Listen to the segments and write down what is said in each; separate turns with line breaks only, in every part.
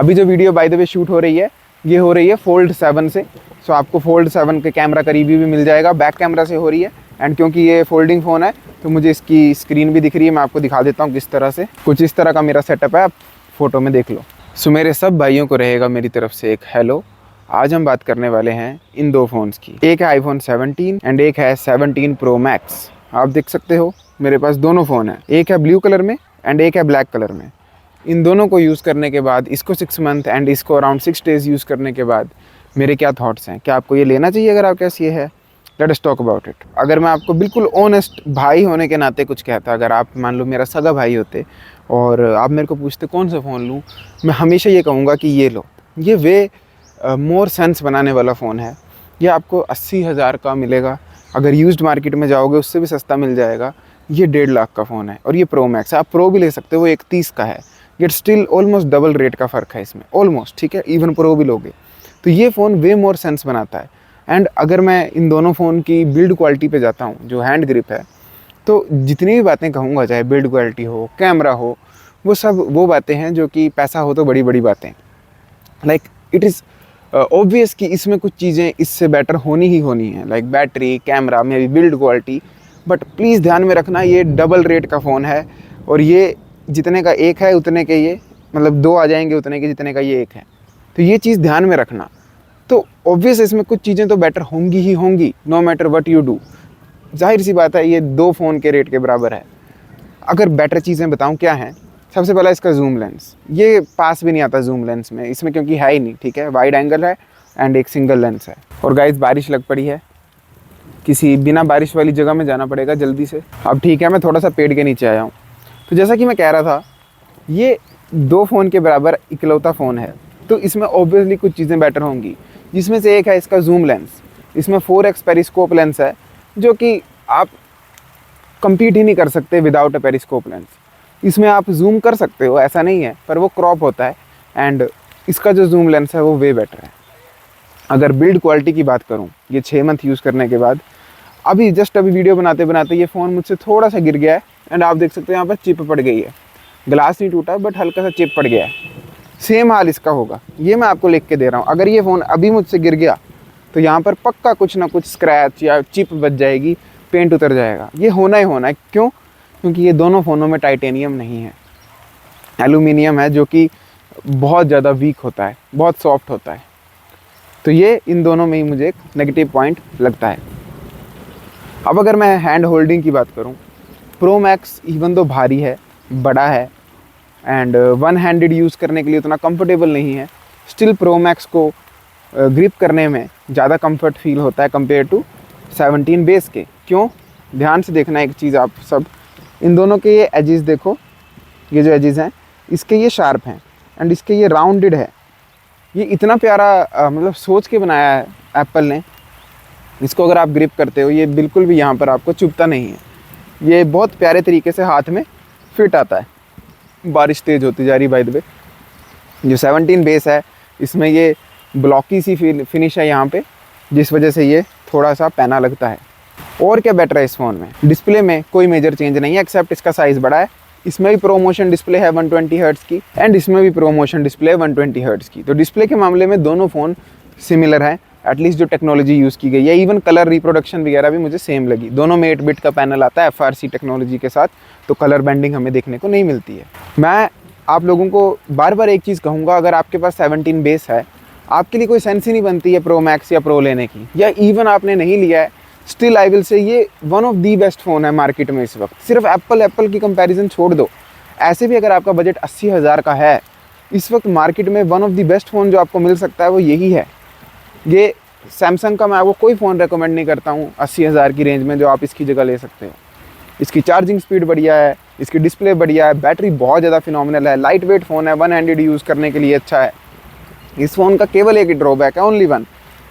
अभी जो video by the way shoot हो रही है ये हो रही है Fold 7 से। सो आपको Fold 7 के कैमरा करीबी भी मिल जाएगा, बैक कैमरा से हो रही है। एंड क्योंकि ये फोल्डिंग फ़ोन है तो मुझे इसकी स्क्रीन भी दिख रही है, मैं आपको दिखा देता हूँ किस तरह से। कुछ इस तरह का मेरा सेटअप है, आप फोटो में देख लो। सो मेरे सब भाइयों को रहेगा मेरी तरफ से एक हेलो। आज हम बात करने वाले हैं इन दो फ़ोन्स की। एक है iPhone 17 एंड एक है 17 Pro Max। आप देख सकते हो मेरे पास दोनों फ़ोन हैं, एक है ब्लू कलर में एंड एक है ब्लैक कलर में। इन दोनों को यूज़ करने के बाद, इसको 6 मंथ एंड इसको अराउंड 6 डेज़ यूज़ करने के बाद मेरे क्या थॉट्स हैं। क्या आपको ये लेना चाहिए अगर आपके पास ये है? Let us talk about it. अगर मैं आपको बिल्कुल ऑनेस्ट भाई होने के नाते कुछ कहता, अगर आप मान लो मेरा सगा भाई होते और आप मेरे को पूछते कौन सा फ़ोन लूँ, मैं हमेशा ये कहूँगा कि ये लो। ये वे मोर सेंस बनाने वाला फ़ोन है। ये आपको 80,000 का मिलेगा, अगर यूज्ड मार्केट में जाओगे उससे भी सस्ता मिल जाएगा। ये 1.5 लाख का फ़ोन है और ये प्रो मैक्स है। आप प्रो भी ले सकते हो, वो 31 का है। ये स्टिल ऑलमोस्ट डबल रेट का फ़र्क है इसमें, ऑलमोस्ट, ठीक है। इवन प्रो भी लोगे तो ये फ़ोन वे मोर सेंस बनाता है। एंड अगर मैं इन दोनों फ़ोन की बिल्ड क्वालिटी पे जाता हूँ, जो हैंड ग्रिप है, तो जितनी भी बातें कहूँगा, चाहे बिल्ड क्वालिटी हो, कैमरा हो, वो सब वो बातें हैं जो कि पैसा हो तो बड़ी बड़ी बातें। लाइक इट इज़ ऑब्वियस कि इसमें कुछ चीज़ें इससे बेटर होनी ही होनी है, like battery, camera, may be build quality. But please ध्यान में रखना ये डबल रेट का फ़ोन है और ये जितने का एक है उतने के ये, मतलब 2 आ जाएंगे उतने के जितने का ये एक है। तो ये चीज़ ध्यान में रखना। तो ऑब्वियस इसमें कुछ चीज़ें तो बेटर होंगी ही होंगी, no matter what you do. जाहिर सी बात है ये 2 फ़ोन के रेट के बराबर है। अगर बेटर चीज़ें बताऊं क्या हैं, सबसे पहला इसका जूम लेंस। ये पास भी नहीं आता जूम लेंस में, इसमें क्योंकि है ही नहीं, ठीक है। वाइड एंगल है एंड एक सिंगल लेंस है। और गाइस बारिश लग पड़ी है, किसी बिना बारिश वाली जगह में जाना पड़ेगा जल्दी से। अब ठीक है, मैं थोड़ा सा पेड़ के नीचे आया हूँ। तो जैसा कि मैं कह रहा था, ये 2 फ़ोन के बराबर इकलौता फ़ोन है, तो इसमें ऑब्वियसली कुछ चीज़ें बेटर होंगी, जिसमें से एक है इसका जूम लेंस। इसमें 4x पेरिस्कोप लेंस है, जो कि आप compete ही नहीं कर सकते विदाउट अ पेरिस्कोप लेंस। इसमें आप जूम कर सकते हो, ऐसा नहीं है, पर वो क्रॉप होता है। एंड इसका जो जूम लेंस है वो वे बेटर है। अगर बिल्ड क्वालिटी की बात करूँ, ये 6 मंथ यूज़ करने के बाद, अभी वीडियो बनाते बनाते ये फ़ोन मुझसे थोड़ा सा गिर गया है एंड आप देख सकते हो यहाँ पर चिप पड़ गई है। ग्लास नहीं टूटा बट हल्का सा चिप पड़ गया है। सेम हाल इसका होगा, ये मैं आपको लिख के दे रहा हूँ। अगर ये फ़ोन अभी मुझसे गिर गया तो यहाँ पर पक्का कुछ ना कुछ स्क्रैच या चिप बच जाएगी, पेंट उतर जाएगा। ये होना ही होना है। क्यों? क्योंकि ये दोनों फ़ोनों में टाइटेनियम नहीं है, एल्यूमिनियम है, जो कि बहुत ज़्यादा वीक होता है, बहुत सॉफ्ट होता है। तो ये इन दोनों में ही मुझे एक नेगेटिव पॉइंट लगता है। अब अगर मैं हैंड होल्डिंग की बात करूँ, प्रो मैक्स इवन दो भारी है, बड़ा है एंड वन हैंडेड यूज़ करने के लिए उतना कंफर्टेबल नहीं है, स्टिल प्रो मैक्स को ग्रिप करने में ज़्यादा कंफर्ट फील होता है कंपेयर टू 17 बेस के। क्यों? ध्यान से देखना एक चीज़ आप सब, इन दोनों के ये एजेस देखो, ये जो एजेस हैं इसके ये शार्प हैं एंड इसके ये राउंडेड है। ये इतना प्यारा मतलब सोच के बनाया है एप्पल ने। इसको अगर आप ग्रिप करते हो, ये बिल्कुल भी यहाँ पर आपको चुभता नहीं है। ये बहुत प्यारे तरीके से हाथ में फिट आता है। बारिश तेज़ होती जा रही बाय द वे। जो 17 बेस है इसमें ये ब्लॉकी सी फिनिश है यहाँ पे, जिस वजह से ये थोड़ा सा पैना लगता है। और क्या बेटर है इस फ़ोन में? डिस्प्ले में कोई मेजर चेंज नहीं है, एक्सेप्ट इसका साइज़ बड़ा है। इसमें भी प्रोमोशन डिस्प्ले है 120 हर्ट्ज़ की एंड इसमें भी प्रोमोशन डिस्प्ले है 120 हर्ट्ज़ की। तो डिस्प्ले के मामले में दोनों फ़ोन सिमिलर हैं, एटलीस्ट जो टेक्नोलॉजी यूज़ की गई है। इवन कलर रिप्रोडक्शन वगैरह भी मुझे सेम लगी। दोनों में 8 बिट का पैनल आता है FRC टेक्नोलॉजी के साथ, तो कलर बैंडिंग हमें देखने को नहीं मिलती है। मैं आप लोगों को बार बार एक चीज़ कहूँगा, अगर आपके पास 17 बेस है, आपके लिए कोई सेंस ही नहीं बनती है प्रो मैक्स या प्रो लेने की, या इवन आपने नहीं लिया है, स्टिल आई विल से ये one of the best phone है मार्केट में इस वक्त। सिर्फ एप्पल की कंपैरिजन छोड़ दो, ऐसे भी अगर आपका बजट 80,000 का है, इस वक्त मार्केट में one of the best phone जो आपको मिल सकता है वो यही है। ये सैमसंग का मैं आपको कोई फ़ोन रेकमेंड नहीं करता हूँ 80,000 की रेंज में जो आप इसकी जगह ले सकते हो। इसकी चार्जिंग स्पीड बढ़िया है, इसकी डिस्प्ले बढ़िया है, बैटरी बहुत ज़्यादा फिनोमिनल है, लाइट वेट फ़ोन है, वन हैंडेड यूज़ करने के लिए अच्छा है। इस फ़ोन का केवल एक ही ड्रॉबैक है, ओनली वन,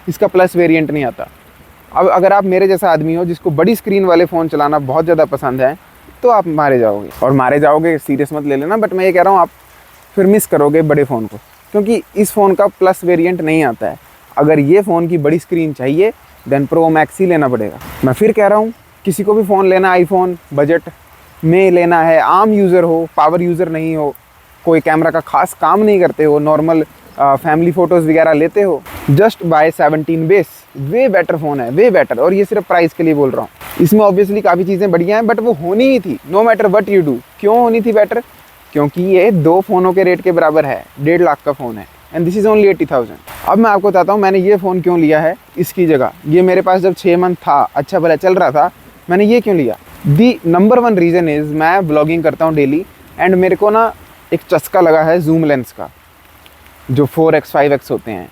इसका प्लस वेरिएंट नहीं आता। अब अगर आप मेरे जैसा आदमी हो जिसको बड़ी स्क्रीन वाले फ़ोन चलाना बहुत ज़्यादा पसंद है, तो आप मारे जाओगे। और मारे जाओगे सीरियस मत ले लेना, बट मैं ये कह रहा हूँ आप फिर मिस करोगे बड़े फ़ोन को, क्योंकि इस फ़ोन का प्लस वेरिएंट नहीं आता है। अगर ये फ़ोन की बड़ी स्क्रीन चाहिए देन प्रो मैक्स ही लेना पड़ेगा। मैं फिर कह रहा हूँ, किसी को भी फ़ोन लेना, आईफोन बजट में लेना है, आम यूज़र हो, पावर यूज़र नहीं हो, कोई कैमरा का खास काम नहीं करते हो, नॉर्मल फैमिली फ़ोटोज़ वगैरह लेते हो, just by 17 base way better phone है, वे बेटर। और ये सिर्फ प्राइस के लिए बोल रहा हूँ। इसमें ऑब्वियसली काफ़ी चीज़ें बढ़िया हैं, बट वो होनी ही थी, no matter what you do. क्यों होनी थी बेटर? क्योंकि ये 2 फ़ोनों के रेट के बराबर है, 1.5 लाख का फ़ोन है, एंड दिस इज़ ओनली 80,000। अब मैं आपको बताता हूँ मैंने ये फ़ोन क्यों लिया है इसकी जगह। ये मेरे पास जब 6 मंथ था, अच्छा भला चल रहा था, मैंने ये क्यों लिया? दी नंबर 1 रीज़न इज़ मैं ब्लॉगिंग करता हूँ डेली, एंड मेरे को ना एक चस्का लगा है जूम लेंस का, जो 4x 5x होते हैं।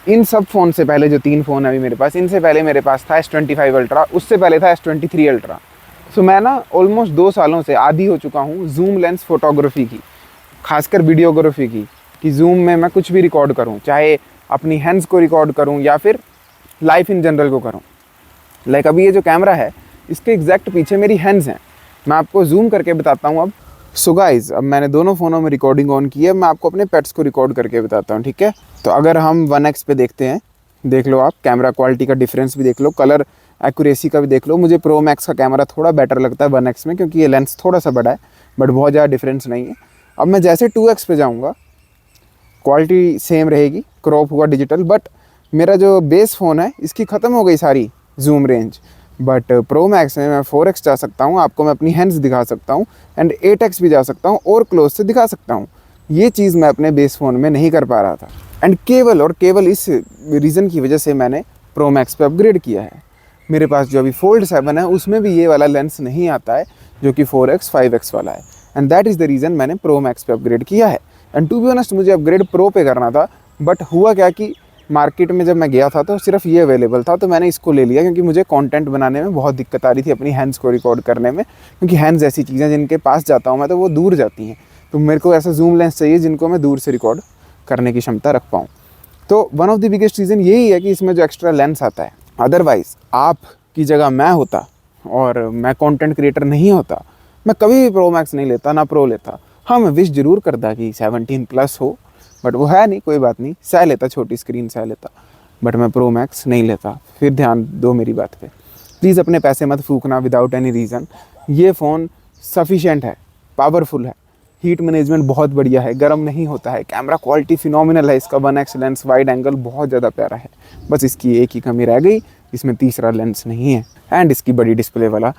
इन सब फ़ोन से पहले जो 3 फ़ोन है अभी मेरे पास, इनसे पहले मेरे पास था S25 अल्ट्रा, उससे पहले था S23 अल्ट्रा। सो मैं ना ऑलमोस्ट 2 सालों से आदी हो चुका हूँ जूम लेंस फ़ोटोग्राफी की, खासकर वीडियोग्राफी की, कि जूम में मैं कुछ भी रिकॉर्ड करूँ, चाहे अपनी हैंड्स को रिकॉर्ड करूँ या फिर लाइफ इन जनरल को करूँ। लाइक अभी ये जो कैमरा है, इसके एग्जैक्ट पीछे मेरी हैंड्स हैं। मैं आपको जूम करके बताता हूँ अब। सो गाइज़, अब मैंने दोनों फ़ोनों में रिकॉर्डिंग ऑन की है, मैं आपको अपने पेट्स को रिकॉर्ड करके बताता हूँ, ठीक है? तो अगर हम 1x पे देखते हैं, देख लो आप, कैमरा क्वालिटी का डिफरेंस भी देख लो, कलर एक्यूरेसी का भी देख लो। मुझे प्रो मैक्स का कैमरा थोड़ा बेटर लगता है 1x में, क्योंकि ये लेंस थोड़ा सा बड़ा है, बट बहुत ज़्यादा डिफरेंस नहीं है। अब मैं जैसे 2x पे जाऊँगा, क्वालिटी सेम रहेगी, क्रॉप हुआ डिजिटल, बट मेरा जो बेस फ़ोन है इसकी ख़त्म हो गई सारी zoom range. But pro max में मैं 4x जा सकता हूँ, आपको मैं अपनी हैंड्स दिखा सकता हूँ, एंड 8x भी जा सकता हूँ और क्लोज से दिखा सकता हूँ। ये चीज़ मैं अपने बेस फ़ोन में नहीं कर पा रहा था, एंड केवल इस रीज़न की वजह से मैंने प्रो मैक्स पे अपग्रेड किया है। मेरे पास जो अभी फोल्ड 7 है उसमें भी ये वाला लेंस नहीं आता है, जो कि 4x 5x वाला है, and that is the reason मैंने प्रो मैक्स पे अपग्रेड किया है। एंड टू बी ऑनेस्ट, मुझे अपग्रेड प्रो पे करना था, बट हुआ क्या कि मार्केट में जब मैं गया था तो सिर्फ ये अवेलेबल था, तो मैंने इसको ले लिया, क्योंकि मुझे कंटेंट बनाने में बहुत दिक्कत आ रही थी, अपनी हैंड्स को रिकॉर्ड करने में, क्योंकि हैंड्स ऐसी चीज़ें जिनके पास जाता हूँ मैं तो वो दूर जाती हैं। तो मेरे को ऐसा जूम लेंस चाहिए जिनको मैं दूर से रिकॉर्ड करने की क्षमता रख पाऊँ। तो one of the biggest reason यही है कि इसमें जो एक्स्ट्रा लेंस आता है। अदरवाइज़ आप की जगह मैं होता और मैं कंटेंट क्रिएटर नहीं होता, मैं कभी भी प्रो मैक्स नहीं लेता, ना प्रो लेता। हाँ, मैं विश ज़रूर करता कि 17+ हो, बट वो है नहीं, कोई बात नहीं, सह लेता, छोटी स्क्रीन सह लेता, बट मैं प्रो मैक्स नहीं लेता। फिर ध्यान दो मेरी बात पे, प्लीज़ अपने पैसे मत फूकना विदाउट एनी रीज़न। ये फ़ोन सफिशेंट है, पावरफुल है, हीट मैनेजमेंट बहुत बढ़िया है, गर्म नहीं होता है, कैमरा क्वालिटी फिनोमिनल है, इसका 1x लेंस वाइड एंगल बहुत ज़्यादा प्यारा है। बस इसकी एक ही कमी रह गई, इसमें तीसरा लेंस नहीं है, एंड इसकी बड़ी डिस्प्ले वाला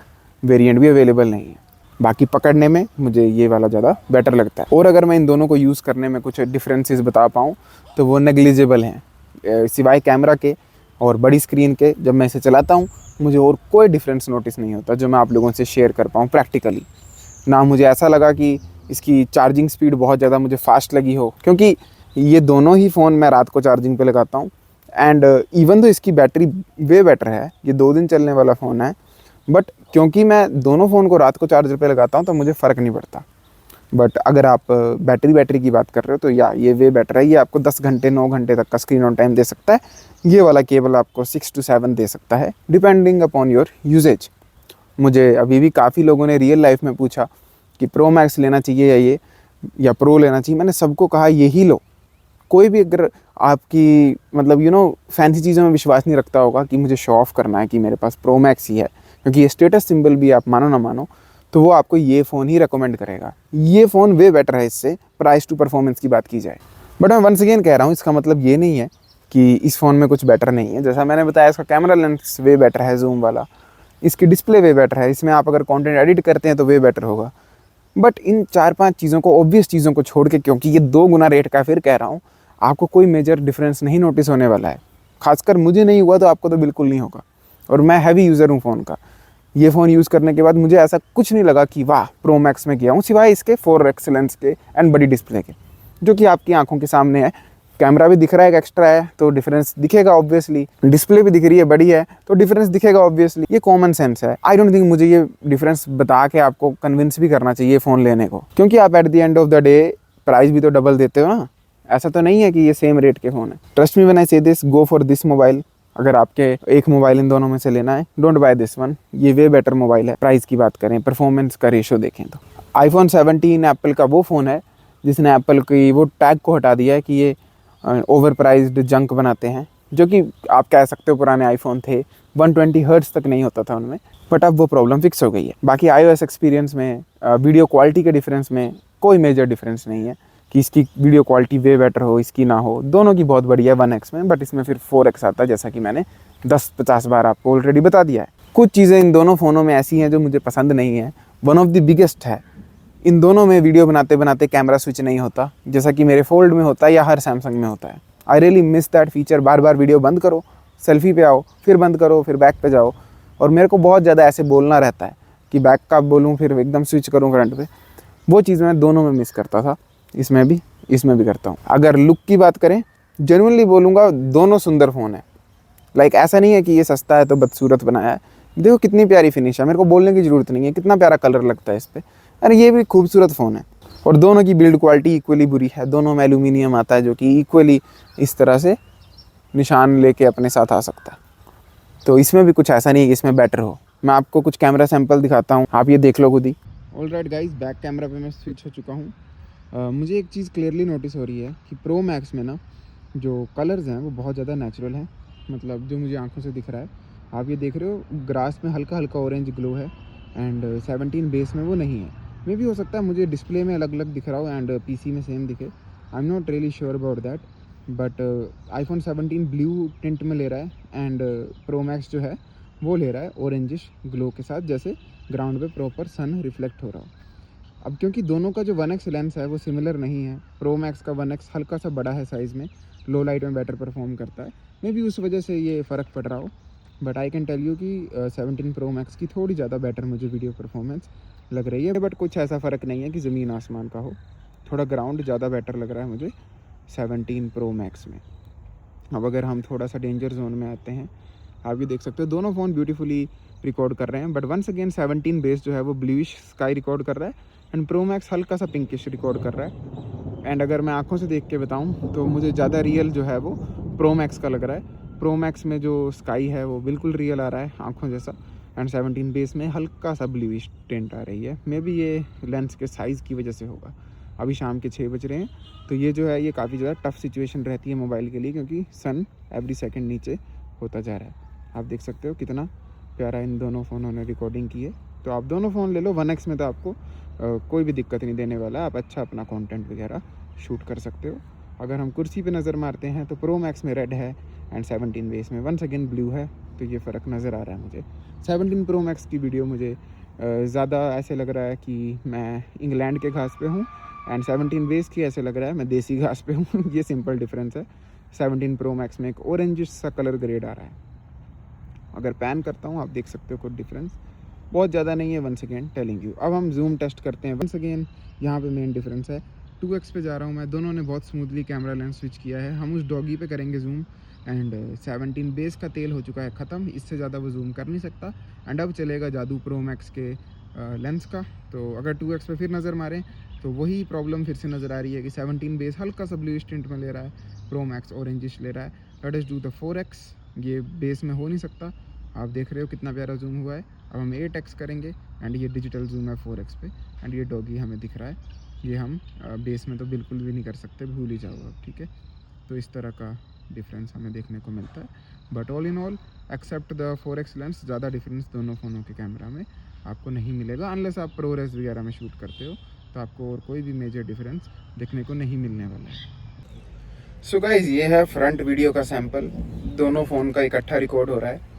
वेरिएंट भी अवेलेबल नहीं है। बाकी पकड़ने में मुझे ये वाला ज़्यादा बेटर लगता है। और अगर मैं इन दोनों को यूज़ करने में कुछ डिफरेंसेस बता पाऊँ तो वो नेग्लिजिबल हैं, सिवाय कैमरा के और बड़ी स्क्रीन के। जब मैं इसे चलाता हूँ मुझे और कोई डिफरेंस नोटिस नहीं होता जो मैं आप लोगों से शेयर कर पाऊँ प्रैक्टिकली। ना मुझे ऐसा लगा कि इसकी चार्जिंग स्पीड बहुत ज़्यादा मुझे फास्ट लगी हो, क्योंकि ये दोनों ही फ़ोन मैं रात को चार्जिंग पे लगाता हूँ, एंड इवन तो इसकी बैटरी वे बेटर है, ये 2 दिन चलने वाला फ़ोन है, बट क्योंकि मैं दोनों फ़ोन को रात को चार्जर पे लगाता हूँ तो मुझे फ़र्क नहीं पड़ता। बट अगर आप बैटरी की बात कर रहे हो तो ये वे बेटर है। ये आपको 10 घंटे 9 घंटे तक का स्क्रीन ऑन टाइम दे सकता है। ये वाला केवल आपको 6 to 7 दे सकता है, डिपेंडिंग अपॉन योर यूजेज। मुझे अभी भी काफ़ी लोगों ने रियल लाइफ में पूछा कि प्रो मैक्स लेना चाहिए या प्रो लेना चाहिए। मैंने सबको कहा यही लो। कोई भी अगर आपकी मतलब फैंसी चीज़ों में विश्वास नहीं रखता होगा कि मुझे शो ऑफ करना है कि मेरे पास प्रो मैक्स ही है, क्योंकि ये स्टेटस सिंबल भी आप मानो ना मानो, तो वो आपको ये फ़ोन ही रेकमेंड करेगा। ये फ़ोन वे बेटर है इससे, प्राइस टू परफॉर्मेंस की बात की जाए। बट मैं वंस अगेन कह रहा हूँ, इसका मतलब ये नहीं है कि इस फ़ोन में कुछ बेटर नहीं है। जैसा मैंने बताया, इसका कैमरा लेंस वे बेटर है जूम वाला, इसकी डिस्प्ले वे बेटर है, इसमें आप अगर कंटेंट एडिट करते हैं तो वे बेटर होगा। बट इन 4-5 चीज़ों को, ऑब्वियस चीज़ों को छोड़ के, क्योंकि ये 2 गुना रेट का, फिर कह रहा हूँ, आपको कोई मेजर डिफरेंस नहीं नोटिस होने वाला है। खासकर मुझे नहीं हुआ तो आपको तो बिल्कुल नहीं होगा। और मैं हैवी यूज़र हूँ फ़ोन का। ये फ़ोन यूज़ करने के बाद मुझे ऐसा कुछ नहीं लगा कि वाह प्रो मैक्स में गया हूँ, सिवाय इसके 4x लेंस के एंड बड़ी डिस्प्ले के, जो कि आपकी आंखों के सामने है। कैमरा भी दिख रहा है, एक एक्स्ट्रा है तो डिफरेंस दिखेगा ऑब्वियसली, डिस्प्ले भी दिख रही है बड़ी है तो डिफरेंस दिखेगा ऑब्वियसली। ये कॉमन सेंस है। आई डोंट थिंक मुझे ये डिफरेंस बता के आपको कन्विंस भी करना चाहिए फ़ोन लेने को, क्योंकि आप at the end of the day price भी तो डबल देते हो ना। ऐसा तो नहीं है कि ये सेम रेट के फ़ोन है। ट्रस्ट मी व्हेन आई से this, go for this mobile. अगर आपके एक मोबाइल इन दोनों में से लेना है, डोंट बाय दिस वन। ये वे बेटर मोबाइल है। प्राइस की बात करें, परफॉर्मेंस का रेशो देखें तो iPhone 17 एप्पल का वो फ़ोन है जिसने एप्पल की वो टैग को हटा दिया है कि ये ओवर प्राइज्ड जंक बनाते हैं, जो कि आप कह सकते हो पुराने आईफोन थे, 120 हर्ट्ज़ तक नहीं होता था उनमें, बट अब वो प्रॉब्लम फिक्स हो गई है। बाकी iOS एक्सपीरियंस में, वीडियो क्वालिटी के डिफरेंस में कोई मेजर डिफरेंस नहीं है कि इसकी वीडियो क्वालिटी वे बेटर हो इसकी ना हो, दोनों की बहुत बढ़िया है 1x में, बट इसमें फिर 4x आता है जैसा कि मैंने 10-50 बार आपको ऑलरेडी बता दिया है। कुछ चीज़ें इन दोनों फ़ोनों में ऐसी हैं जो मुझे पसंद नहीं है। वन ऑफ द बिगेस्ट है, इन दोनों में वीडियो बनाते बनाते कैमरा स्विच नहीं होता, जैसा कि मेरे फोल्ड में होता है या हर सैमसंग में होता है। I really miss that feature. Bar bar video बंद करो, सेल्फी पे आओ, फिर बंद करो, फिर बैक पे जाओ, और मेरे को बहुत ज़्यादा ऐसे बोलना रहता है कि बैक का बोलूँ फिर एकदम स्विच करूँ फ्रंट पे। वो चीज़ मैं दोनों में मिस करता था, इसमें भी करता हूँ। अगर लुक की बात करें, जेन्युइनली बोलूँगा दोनों सुंदर फ़ोन है। लाइक ऐसा नहीं है कि ये सस्ता है तो बदसूरत बनाया है। देखो कितनी प्यारी फिनिश है, मेरे को बोलने की ज़रूरत नहीं है, कितना प्यारा कलर लगता है इस पर। अरे ये भी खूबसूरत फ़ोन है, और दोनों की बिल्ड क्वालिटी इक्वली बुरी है। दोनों में एल्यूमिनियम आता है जो कि इक्वली इस तरह से निशान लेके अपने साथ आ सकता है। तो इसमें भी कुछ ऐसा नहीं है कि इसमें बेटर हो। मैं आपको कुछ कैमरा सैंपल दिखाता हूँ, आप ये देख लो खुद ही। ऑलराइट गाइस, बैक कैमरा पे मैं स्विच हो चुका हूँ। मुझे एक चीज़ क्लियरली नोटिस हो रही है कि प्रो मैक्स में ना जो कलर्स हैं वो बहुत ज़्यादा नेचुरल हैं, मतलब जो मुझे आंखों से दिख रहा है। आप ये देख रहे हो, ग्रास में हल्का हल्का ऑरेंज ग्लो है, एंड 17 बेस में वो नहीं है। मे भी हो सकता है मुझे डिस्प्ले में अलग अलग दिख रहा हो एंड पीसी में सेम दिखे। I am not really sure about that, but iPhone 17 blue tint में ले रहा है एंड प्रो मैक्स जो है वो ले रहा है ऑरेंजिश ग्लो के साथ, जैसे ग्राउंड पे प्रॉपर सन रिफ्लेक्ट हो रहा हो। अब क्योंकि दोनों का जो 1x लेंस है वो सिमिलर नहीं है, प्रो मैक्स का 1x हल्का सा बड़ा है साइज़ में, लो लाइट में बेटर परफॉर्म करता है, मे बी उस वजह से ये फ़र्क पड़ रहा हो। But I can tell you कि 17 प्रो मैक्स की थोड़ी ज़्यादा बेटर मुझे वीडियो परफॉर्मेंस लग रही है। बट कुछ ऐसा फ़र्क नहीं है कि ज़मीन आसमान का हो, थोड़ा ग्राउंड ज़्यादा बेटर लग रहा है मुझे 17 प्रो मैक्स में। अब अगर हम थोड़ा सा डेंजर जोन में आते हैं, आप भी देख सकते हो दोनों फ़ोन ब्यूटीफुली रिकॉर्ड कर रहे हैं, बट वंस अगेन 17 बेस जो है वो ब्लूइश स्काई रिकॉर्ड कर रहा है एंड प्रो मैक्स हल्का सा पिंकिश रिकॉर्ड कर रहा है। एंड अगर मैं आंखों से देख के बताऊं तो मुझे ज़्यादा रियल जो है वो प्रो मैक्स का लग रहा है। प्रो मैक्स में जो स्काई है वो बिल्कुल रियल आ रहा है आंखों जैसा, एंड 17 बेस में हल्का सा ब्लूइश टिंट आ रही है। मे बी ये लेंस के साइज़ की वजह से होगा। अभी शाम के 6 बज रहे हैं, तो ये जो है ये काफ़ी ज़्यादा टफ सिचुएशन रहती है मोबाइल के लिए, क्योंकि सन एवरी सेकेंड नीचे होता जा रहा है। आप देख सकते हो कितना प्यारा इन दोनों फ़ोनों ने रिकॉर्डिंग की है। तो आप दोनों फ़ोन ले लो, 1x में तो आपको कोई भी दिक्कत नहीं देने वाला, आप अच्छा अपना कंटेंट वगैरह शूट कर सकते हो। अगर हम कुर्सी पे नज़र मारते हैं तो प्रो मैक्स में रेड है एंड 17 बेस में वंस अगेन ब्लू है, तो ये फ़र्क नज़र आ रहा है मुझे। 17 प्रो मैक्स की वीडियो मुझे ज़्यादा ऐसे लग रहा है कि मैं इंग्लैंड के घास पे हूँ, एंड 17 बेस की ऐसे लग रहा है मैं देसी घास पे हूँ। ये सिंपल डिफरेंस है। 17 प्रो मैक्स में एक ऑरेंज सा कलर ग्रेड आ रहा है। अगर पैन करता हूँ आप देख सकते हो कुछ डिफरेंस बहुत ज़्यादा नहीं है, वंस अगेन टेलिंग यू। अब हम जूम टेस्ट करते हैं। वंस अगेन यहाँ पे मेन डिफरेंस है, 2x पे जा रहा हूँ मैं, दोनों ने बहुत स्मूथली कैमरा लेंस स्विच किया है। हम उस डॉगी पे करेंगे जूम, एंड 17 बेस का तेल हो चुका है ख़त्म, इससे ज़्यादा वो जूम कर नहीं सकता। एंड अब चलेगा जादू प्रो मैक्स के लेंस का। तो अगर 2x पे फिर नज़र मारें तो वही प्रॉब्लम फिर से नज़र आ रही है कि 17 बेस हल्का सा ब्लू टिंट में ले रहा है, प्रो मैक्स ऑरेंजिश ले रहा है। Let us do the 4x, ये बेस में हो नहीं सकता। आप देख रहे हो कितना प्यारा जूम हुआ है। अब हम 8x करेंगे एंड ये डिजिटल जूम है 4x पे, एंड ये डॉगी हमें दिख रहा है। ये हम बेस में तो बिल्कुल भी नहीं कर सकते, भूल ही जाओ आप, ठीक है। तो इस तरह का डिफरेंस हमें देखने को मिलता है। But all in all except the 4x lens, ज़्यादा डिफरेंस दोनों फ़ोनों के कैमरा में आपको नहीं मिलेगा, अनलेस आप प्रो रेस वगैरह में शूट करते हो, तो आपको और कोई भी मेजर डिफरेंस देखने को नहीं मिलने वाला है। सो गाइज, ये है फ्रंट वीडियो का सैंपल, दोनों फ़ोन का इकट्ठा रिकॉर्ड हो रहा है।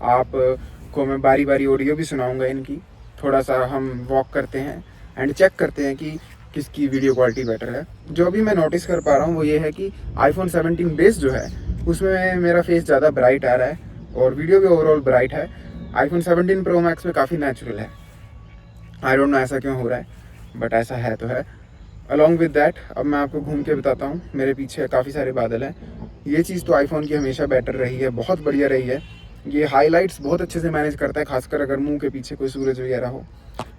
आप को मैं बारी बारी ऑडियो भी सुनाऊंगा इनकी। थोड़ा सा हम वॉक करते हैं एंड चेक करते हैं कि किसकी वीडियो क्वालिटी बेटर है। जो अभी मैं नोटिस कर पा रहा हूँ वो ये है कि आईफोन 17 बेस जो है उसमें मेरा फेस ज़्यादा ब्राइट आ रहा है और वीडियो भी ओवरऑल ब्राइट है। आईफोन 17 प्रो मैक्स में काफ़ी नेचुरल है। आई डोंट नो ऐसा क्यों हो रहा है, बट ऐसा है तो है। अलॉन्ग विद दैट अब मैं आपको घूम के बताता हूँ, मेरे पीछे काफ़ी सारे बादल हैं। ये चीज़ तो आईफोन की हमेशा बेटर रही है, बहुत बढ़िया रही है। ये हाइलाइट्स बहुत अच्छे से मैनेज करता है, खासकर अगर मुंह के पीछे कोई सूरज वगैरह हो।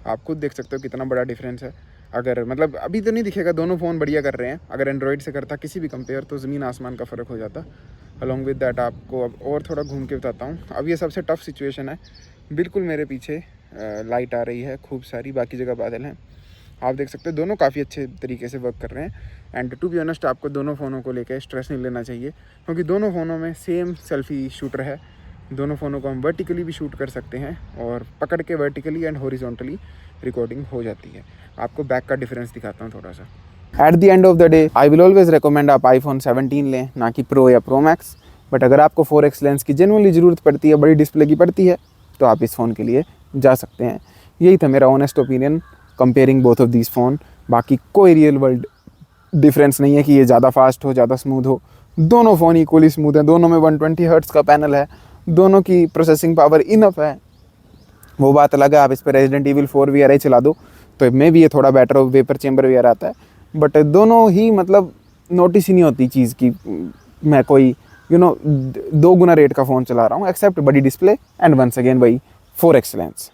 आप खुद देख सकते हो कितना बड़ा डिफरेंस है। अगर मतलब अभी तो नहीं दिखेगा, दोनों फ़ोन बढ़िया कर रहे हैं। अगर एंड्रॉइड से करता किसी भी कंपेयर तो ज़मीन आसमान का फ़र्क हो जाता। अलॉन्ग विद दैट आपको अब और थोड़ा घूम के बताता हूँ। अब ये सबसे टफ सिचुएशन है, बिल्कुल मेरे पीछे लाइट आ रही है खूब सारी, बाकी जगह बादल हैं। आप देख सकते हो दोनों काफ़ी अच्छे तरीके से वर्क कर रहे हैं। एंड टू बी ऑनेस्ट आपको दोनों फ़ोनों को लेकर स्ट्रेस नहीं लेना चाहिए, क्योंकि दोनों फ़ोनों में सेम सेल्फ़ी शूटर है। दोनों फ़ोनों को हम वर्टिकली भी शूट कर सकते हैं और पकड़ के वर्टिकली एंड हॉरिजॉन्टली रिकॉर्डिंग हो जाती है। आपको बैक का डिफरेंस दिखाता हूँ थोड़ा सा। At the end of the day I will always recommend आप आईफोन 17 लें, ना कि प्रो या प्रो मैक्स। बट अगर आपको 4x लेंस की जेन्युइनली ज़रूरत पड़ती है, बड़ी डिस्प्ले की पड़ती है, तो आप इस फ़ोन के लिए जा सकते हैं। यही था मेरा honest opinion comparing both of these phone. बाकी कोई रियल वर्ल्ड डिफरेंस नहीं है कि ये ज़्यादा फास्ट हो, ज़्यादा स्मूथ हो। दोनों फ़ोन इक्वली स्मूथ हैं, दोनों में 120 हर्ट्ज़ का पैनल है, दोनों की प्रोसेसिंग पावर इनफ है। वो बात अलग है, आप इस पर रेजिडेंट ईविल 4 VRI चला दो तो मे भी ये थोड़ा बेटर वेपर चेम्बर वीआर आता है, बट दोनों ही मतलब नोटिस ही नहीं होती चीज़ की मैं कोई दो गुना रेट का फ़ोन चला रहा हूँ, एक्सेप्ट बड़ी डिस्प्ले एंड वंस अगेन वही 4x लेंस।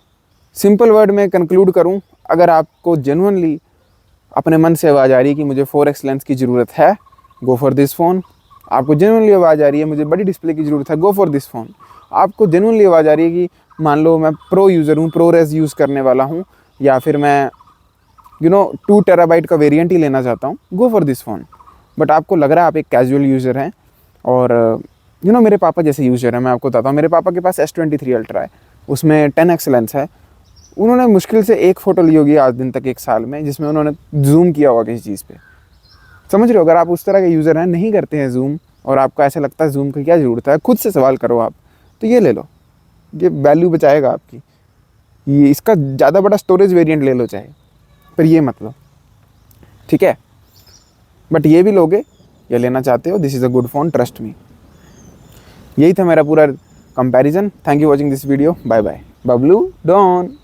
सिंपल वर्ड में कंक्लूड करूँ, अगर आपको जेन्युइनली अपने मन से आवाज़ आ रही है कि मुझे 4x लेंस की ज़रूरत है, गो फॉर दिस फ़ोन। आपको जेन्युइनली आवाज़ आ रही है मुझे बड़ी डिस्प्ले की ज़रूरत है, गो फॉर दिस फ़ोन। आपको जेन्युइनली आवाज़ आ रही है कि मान लो मैं प्रो यूज़र हूँ, प्रो रेस यूज़ करने वाला हूँ, या फिर मैं 2 टेराबाइट का वेरिएंट ही लेना चाहता हूँ, go for this phone. But आपको लग रहा है आप एक कैजुअल यूज़र हैं और मेरे पापा जैसे यूज़र हैं, मैं आपको बताता हूँ। मेरे पापा के पास S23 अल्ट्रा है, उसमें 10x लेंस है। उन्होंने मुश्किल से एक फ़ोटो ली होगी आज दिन तक 1 साल में, जिसमें उन्होंने जूम किया होगा किसी चीज़ पे। समझ रहे हो? अगर आप उस तरह के यूज़र हैं, नहीं करते हैं जूम, और आपको ऐसा लगता है जूम की क्या ज़रूरत है, खुद से सवाल करो आप, तो ये ले लो, ये वैल्यू बचाएगा आपकी। ये इसका ज़्यादा बड़ा स्टोरेज वेरिएंट ले लो चाहे, पर ये मत लो, ठीक है? बट ये भी लोगे, ये लेना चाहते हो, this is a good phone, trust me. यही था मेरा पूरा comparison. Thank you watching this video, bye bye. Bablu don.